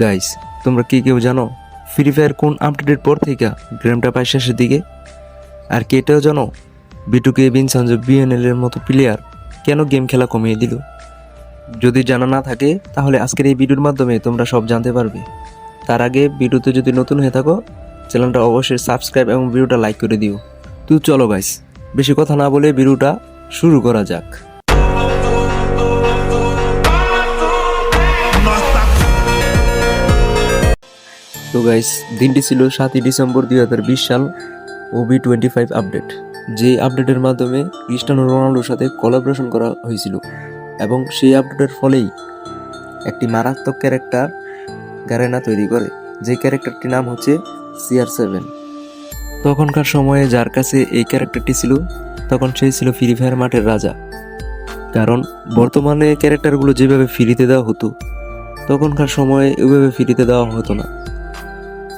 Guys, তোমরা কি কেউ জানো ফ্রি ফায়ার কোন আপডেটের পর থেকে গেমটা পায় শেষের দিকে? আর কি এটাও জানো বিটুকে বিনসানজো বিএনএল এর মতো প্লেয়ার কেন গেম খেলা কমিয়ে দিল? যদি জানা না থাকে তাহলে আজকের এই ভিডিওর মাধ্যমে তোমরা সব জানতে পারবে। তার আগে ভিডিওতে যদি নতুন হয়ে থাকো চ্যানেলটা অবশ্যই সাবস্ক্রাইব এবং ভিডিওটা লাইক করে দিও। তো চলো গাইস, বেশি কথা না বলে ভিডিওটা শুরু করা যাক। তো গাইস, দিনটি ছিল 7ই ডিসেম্বর 2020 সাল OB25 আপডেট। যে আপডেটের মাধ্যমে ক্রিস্টিয়ানো রোনাল্ডোর সাথে কোলাবোরেশন করা হয়েছিল এবং সেই আপডেটের ফলেই একটি মারাত্মক ক্যারেক্টার গারেনা তৈরি করে, যে ক্যারেক্টারটির নাম হচ্ছে CR7। তখনকার সময়ে যার কাছে এই ক্যারেক্টারটি ছিল তখন সেই ছিল ফ্রি ফায়ার মাঠের রাজা। কারণ বর্তমানে ক্যারেক্টারগুলো যেভাবে ফ্রিতে দেওয়া হতো তখনকার সময়ে ওইভাবে ফ্রিতে দেওয়া হতো না।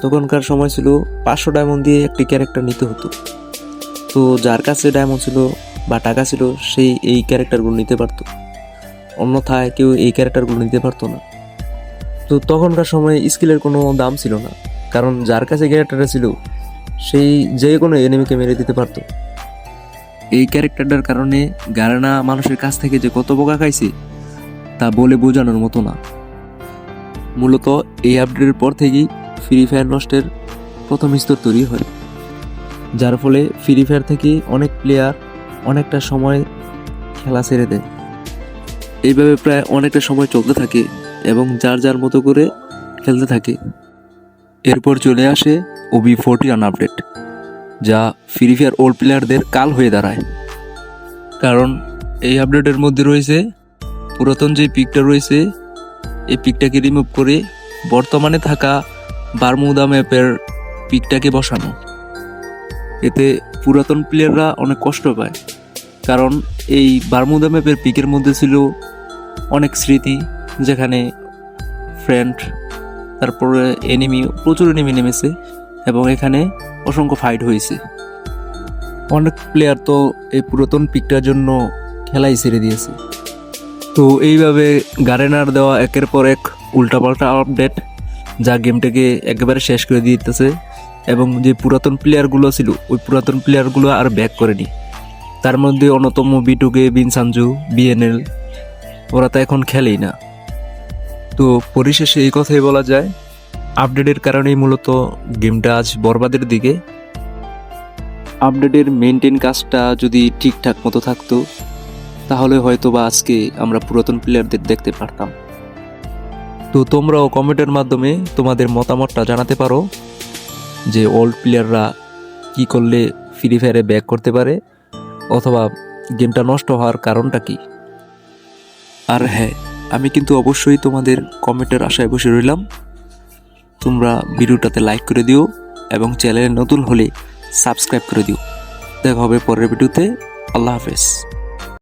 তখনকার সময় ছিল 500 ডায়মন্ড দিয়ে একটি ক্যারেক্টার নিতে হতো। তো যার কাছে ডায়মন্ড ছিল বা টাকা ছিল সেই এই ক্যারেক্টারগুলো নিতে পারতো, অন্যথায় কেউ এই ক্যারেক্টারগুলো নিতে পারতো না। তো তখনকার সময়ে স্কিলের কোনো দাম ছিল না, কারণ যার কাছে ক্যারেক্টারটা ছিল সেই যে কোনো এনিমিকে মেরে দিতে পারতো। এই ক্যারেক্টারটার কারণে গারেনা মানুষের কাছ থেকে যে কত বোকা খাইছে তা বলে বোঝানোর মতো না। মূলত এই আপডেটের পর থেকেই ফ্রি ফায়ার নষ্টের প্রথম স্তর তৈরি হয়, যার ফলে ফ্রি ফায়ার থেকে অনেক প্লেয়ার অনেকটা সময় খেলা ছেড়ে দেয়। এইভাবে প্রায় অনেকটা সময় চলতে থাকে এবং যার যার মতো করে খেলতে থাকে। এরপর চলে আসে OB41 আপডেট, যা ফ্রি ফায়ার ওল্ড প্লেয়ারদের কাল হয়ে দাঁড়ায়। কারণ এই আপডেটের মধ্যে রয়েছে পুরাতন যে পিকটা রয়েছে এই পিকটাকে রিমুভ করে বর্তমানে থাকা বারমুদা ম্যাপের পিকটাকে বসানো। এতে পুরাতন প্লেয়াররা অনেক কষ্ট পায়, কারণ এই বারমুদা ম্যাপের পিকের মধ্যে ছিল অনেক স্মৃতি, যেখানে ফ্রেন্ড, তারপরে প্রচুর এনিমি নেমেছে এবং এখানে অসংখ্য ফাইট হয়েছে। অনেক প্লেয়ার তো এই পুরাতন পিকটার জন্য খেলাই ছেড়ে দিয়েছে। তো এইভাবে গারেনার দেওয়া একের পর এক উল্টাপাল্টা আপডেট যা গেমটাকে একেবারে শেষ করে দিতেছে, এবং যে পুরাতন প্লেয়ারগুলো ছিল ওই পুরাতন প্লেয়ারগুলো আর ব্যাক করেনি। তার মধ্যে অন্যতম বিটুকে বিনসানজো বিএনএল, ওরা তো এখন খেলেই না। তো পরিশেষে এই কথাই বলা যায়, আপডেটের কারণেই মূলত গেমটা আজ বরবাদের দিকে। আপডেটের মেনটেন কাজটা যদি ঠিকঠাক মতো থাকতো তাহলে হয়তো বা আজকে আমরা পুরাতন প্লেয়ারদের দেখতে পারতাম। তো তোমরাও কমেন্টের মাধ্যমে তোমাদের মতামতটা জানাতে পারো যে ওল্ড প্লেয়াররা কি করলে ফ্রি ফায়ারে ব্যাক করতে পারে, অথবা গেমটা নষ্ট হওয়ার কারণটা কি। আর হ্যাঁ, আমি কিন্তু অবশ্যই তোমাদের কমেন্টের আশায় বসে রইলাম। তোমরা ভিডিওটাতে লাইক করে দিও এবং চ্যানেলে নতুন হলে সাবস্ক্রাইব করে দিও। দেখা হবে পরের ভিডিওতে। আল্লাহ হাফেজ।